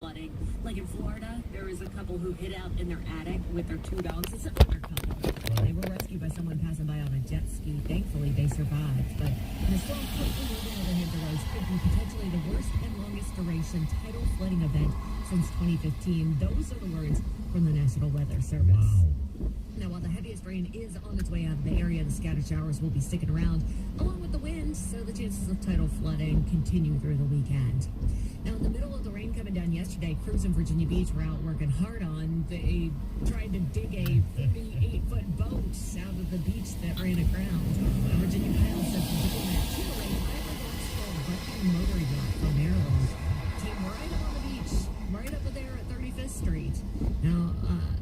flooding. Like in Florida, there was a couple who hid out in their attic with their two dogs. It's an older couple. They were rescued by someone passing by on a jet ski. Thankfully, they survived. But the storm quickly moving over Hampton Roads could be potentially the worst and longest duration tidal flooding event since 2015. Those are the words from the National Weather Service. Wow. Now, while the heaviest rain is on its way out of the area, the scattered showers will be sticking around, along with the wind, so the chances of tidal flooding continue through the weekend. Now, in the middle of the rain coming down yesterday, crews in Virginia Beach were out working hard on. They tried to dig a 48-foot boat out of the beach that ran aground. Virginia Pilot says the diplomat too late for a wrecking motor yacht from Maryland. Came right up on the beach, right up there at 35th Street. Now,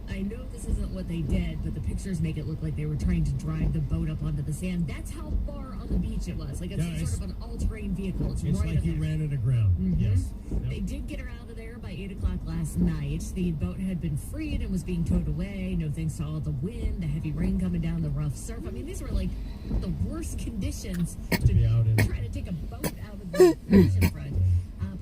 I know this isn't what they did, but the pictures make it look like they were trying to drive the boat up onto the sand. That's how far on the beach it was. Like it's some sort of an all-terrain vehicle. It's right like you ran it aground. Mm-hmm. Yes. Yep. They did get her out of there by 8 o'clock last night. The boat had been freed and was being towed away. No thanks to all the wind, the heavy rain coming down, the rough surf. I mean, these were like the worst conditions to be out in. try to take a boat out of the oceanfront.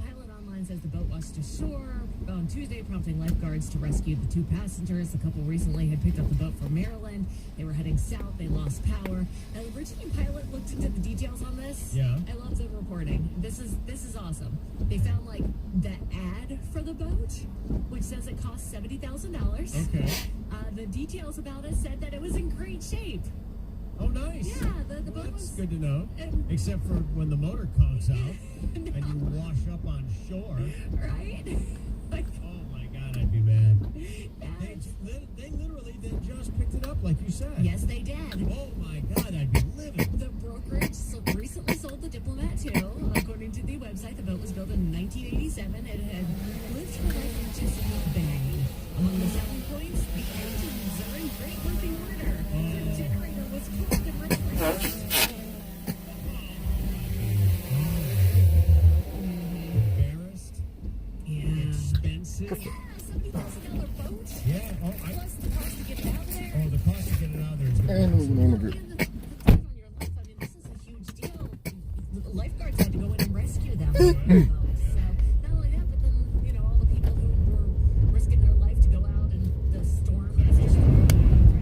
Pilot Online says the boat washed ashore on Tuesday, prompting lifeguards to rescue the two passengers. The couple recently had picked up the boat from Maryland. They were heading south. They lost power. Now, the Virginia Pilot looked into the details on this. Yeah. I love the reporting. This is awesome. They found like the ad for the boat, which says it cost $70,000. Okay. The details about it said that it was in great shape. Oh, nice. Yeah, the boat That's was good to know. Except for when the motor conks out No. and you wash up on shore. Right? Like, Oh my God, I'd be mad. yeah, They literally then just picked it up, like you said. yes, they did. Oh my God, I'd be livid. The brokerage recently sold the Diplomat too. According to the website, the boat was built in 1987. It had lived for life in Chesapeake Bay. Among the selling points, the engines are in great working order. The generator was closed and replaced. Embarrassed. Yeah. Expensive. Yeah, $70,000 boat. Yeah. Oh, Plus the cost to get it out of there. oh, the cost of getting it out of there is good. And the on your life. I mean, this is a huge deal. The lifeguards had to go in and rescue them. So not only that, but then all the people who were risking their life to go out in the storm as they trying to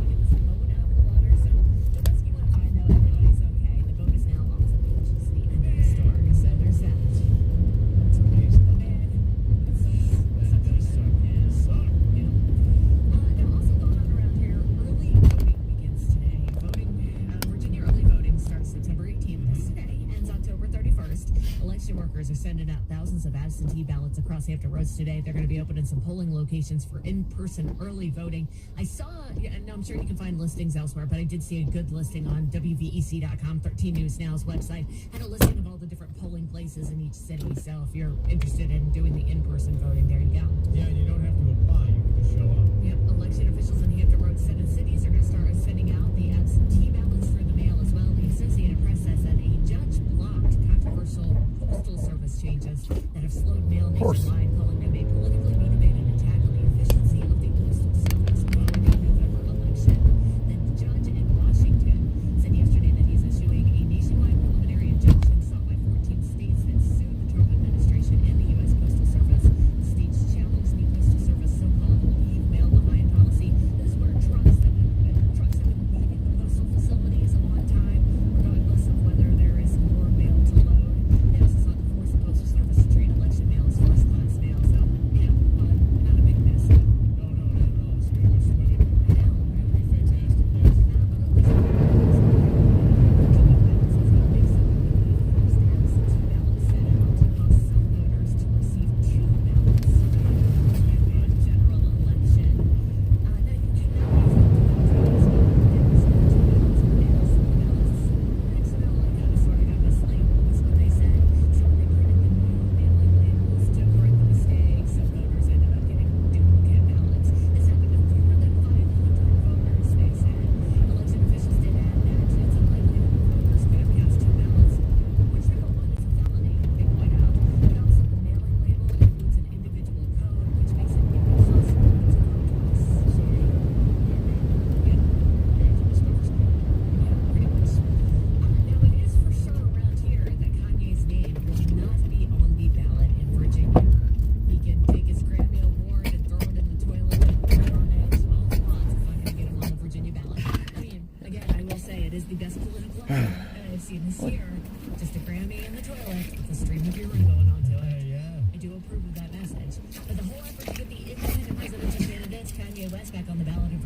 get this boat out of the water. So the rescue went fine though. Everybody's okay. The boat is now off the beach. It's the end of the storm. So there's that. That's amazing. That That does suck. Suck. Now, also going on around here, early voting begins today. Virginia early voting starts September 18th. That's today, ends October 31st. Election workers are sending out thousands of absentee ballots across Hampton Roads today. They're going to be opening some polling locations for in-person early voting. I saw, and I'm sure you can find listings elsewhere, but I did see a good listing on WVEC.com, 13 News Now's website, had a listing of all the different polling places in each city. So if you're interested in doing the in-person voting, there you go. Yeah, you don't have to apply. You can just show up. Yep, election officials in Hampton Roads said cities are going to start sending out the absentee ballots through the mail as well. The Associated Press says that a judge blocked controversial postal service changes that have slowed mail nationwide, calling them a politically motivated attack on the efficiency of the postal service for the November election. The judge in Washington said yesterday that he's issuing a nationwide preliminary injunction sought by 14 states that sued the Trump administration and the U.S. Postal Service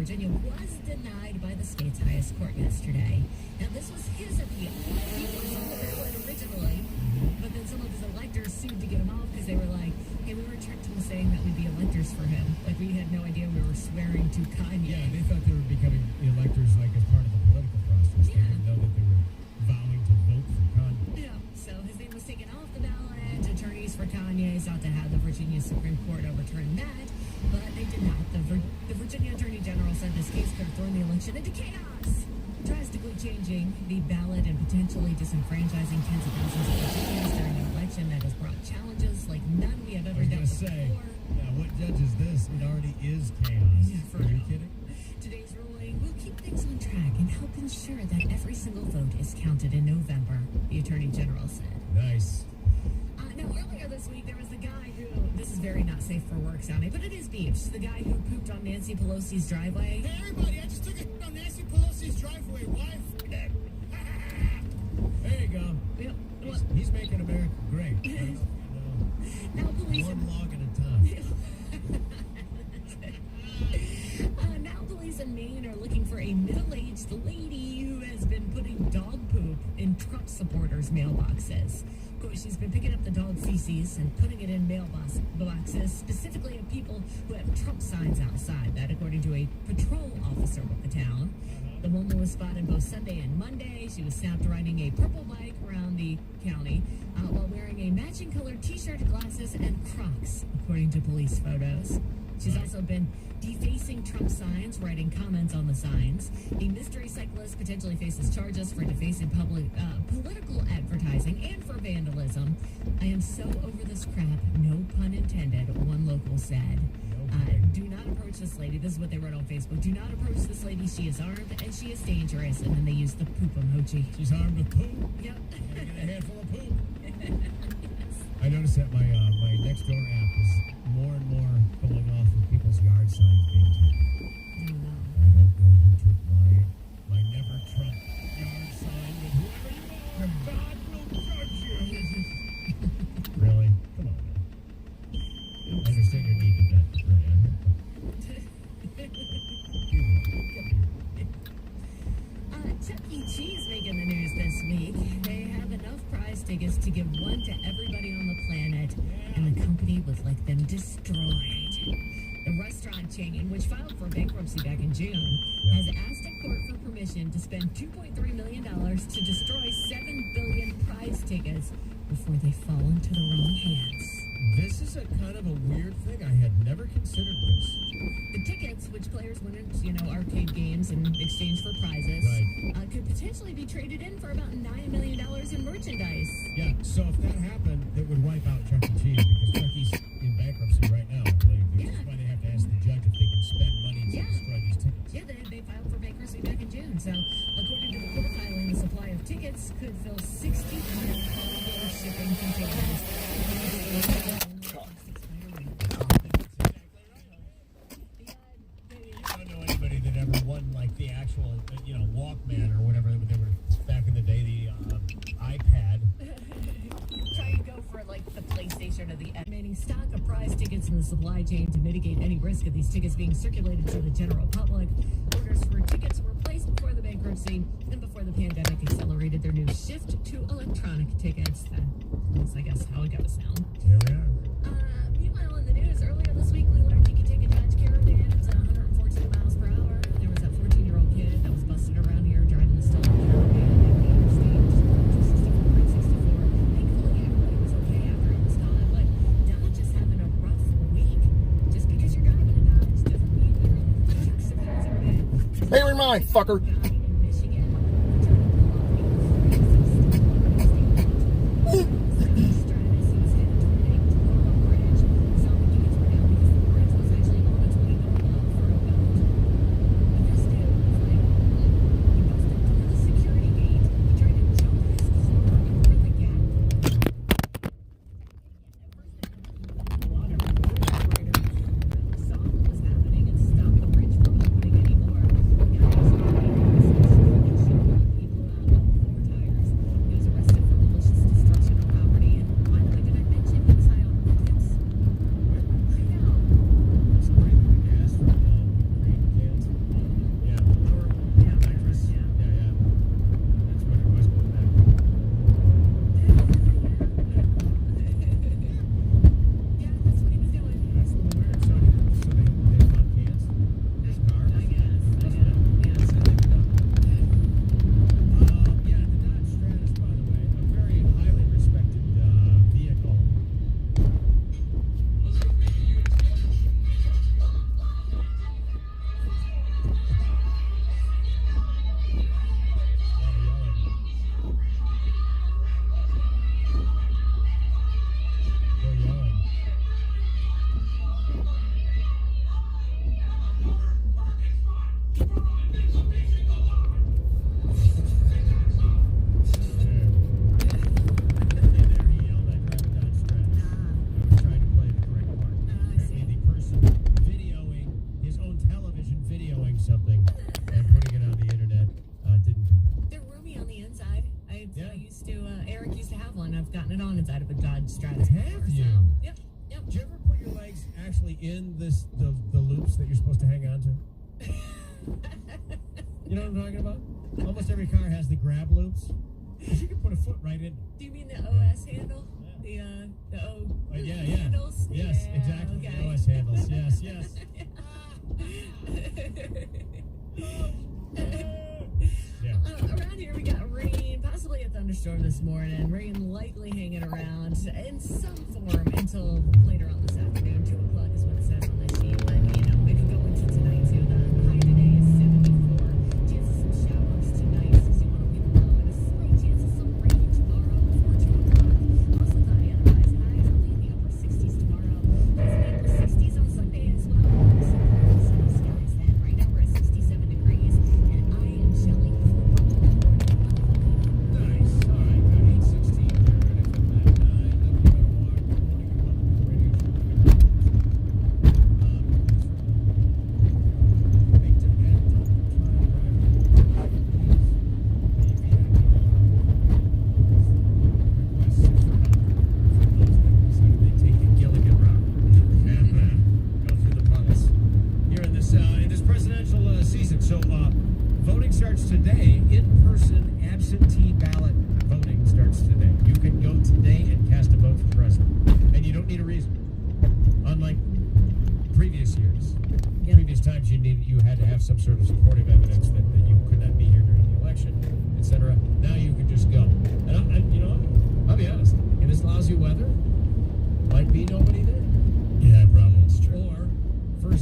Virginia was denied by the state's highest court yesterday. Now, this was his appeal. He was on the ballot originally, but then some of his electors sued to get him off because they were like, hey, we were tricked into saying that we'd be electors for him. Like, we had no idea we were swearing to Kanye. Yeah, they thought they were becoming electors like as part of the political process. They didn't know that they were vowing to vote for Kanye. Yeah, so his name was taken off the ballot. Attorneys for Kanye sought to have the Virginia Supreme Court overturn that, but they did not. The Virginia Attorney General said this case could have thrown the election into chaos, drastically changing the ballot and potentially disenfranchising tens of thousands of Virginians during an election that has brought challenges like none we have ever dealt with before. Yeah, what judges this? It already is chaos. Yeah, Are you kidding? Today's ruling will keep things on track and help ensure that every single vote is counted in November, the Attorney General said. Nice. Now, earlier this week, there was the guy who, this is very not safe for work sounding, but it is beefs. The guy who pooped on Nancy Pelosi's driveway. Hey, everybody, I just took a shit on Nancy Pelosi's driveway. Why? There you go. Yep. He's making America great. Now, police One log at a time. Now police in Maine are looking for a middle-aged lady who has been putting dog poop in Trump supporters' mailboxes. Of course, she's been picking up the dog feces and putting it in mailboxes, specifically of people who have Trump signs outside. That, according to a patrol officer with the town. The woman was spotted both Sunday and Monday. She was snapped riding a purple bike around the county while wearing a matching colored T-shirt, glasses, and Crocs, according to police photos. She's also been defacing Trump signs, writing comments on the signs. A mystery cyclist potentially faces charges for defacing political advertising and for vandalism. I am so over this crap, no pun intended, one local said. Do not approach this lady. This is what they wrote on Facebook. Do not approach this lady. She is armed and she is dangerous. And then they used the poop emoji. She's armed with poop. Yep. Get a handful of poop. I noticed that my next door app is more and more pulling off of people's yard signs being taken. I don't know. I don't know who took my never Trump yard sign, but whoever you are, God will judge you. Really? Come on, man. I understand your need to vent, but really, Chuck E. Cheese making the news this week. They have enough prize tickets to give one to everybody on the planet, and the company would like them destroyed. The restaurant chain, which filed for bankruptcy back in June, has asked a court for permission to spend $2.3 million to destroy 7 billion prize tickets before they fall into the wrong hands. This is a kind of a weird thing. I had never considered this. The tickets, which players win in, arcade games in exchange for prizes, could potentially be traded in for about $9 million in merchandise. Yeah, so if that happened, it would wipe out Chuck E. Cheese because Chuck E.'s in bankruptcy right now, I believe. That's why they have to ask the judge if they can spend money to destroy these tickets. Yeah, they filed for bankruptcy back in June. So, according to the court filing, the supply of tickets could fill 60 cargo shipping containers. I don't know anybody that ever won like the actual, Walkman or whatever they were back in the day, the iPad. Try and go for like the PlayStation or the remaining stock of prize tickets in the supply chain to mitigate any risk of these tickets being circulated to the general public. Orders for tickets were placed before the bankruptcy and before the pandemic accelerated their new shift to electronic tickets. That's, I guess, how it goes now. Here we are. Meanwhile, in the news, earlier this week, we learned you could take a Dodge Caravan. It's 114 miles per hour. There was that 14-year-old kid that was busted around here driving the stolen Caravan down the interstate, just 64 and 64. Thankfully, everybody was okay after it was caught, but Dodge is having a rough week. Just because you're driving a Dodge doesn't mean you're in the trucks of bed. Hey, remind, fucker. be in the loops that you're supposed to hang on to? You know what I'm talking about? Almost every car has the grab loops. You can put a foot right in. Do you mean the OS handle? The O handles? Yes, Yeah, exactly. okay. The OS handles. Yes. Yeah. Around here we got rain, possibly a thunderstorm this morning. Rain likely hanging around in some form until later on this afternoon. 2 o'clock is what it says on this sheet. But, it could go into tonight too. The high today is 74. Chance of some showers tonight, 61 will be the low. And a slight chance of some rain tomorrow before 2 o'clock. Also cloudy otherwise. Highs only in the upper 60s tomorrow. It's in the upper 60s on Sunday as well. Sunny skies then. Right now we're at 67 degrees. And I am Shelley. Nice. All right, good. 8:16 here at FM 99.5 in this presidential season. So, voting starts today. In-person absentee ballot voting starts today. You can go today and cast a vote for president, and you don't need a reason. Unlike previous years, previous times you had to have some sort of supportive evidence that you could not be here during the election, etc. Now you can just go. And you know what? I'll be honest. In this lousy weather,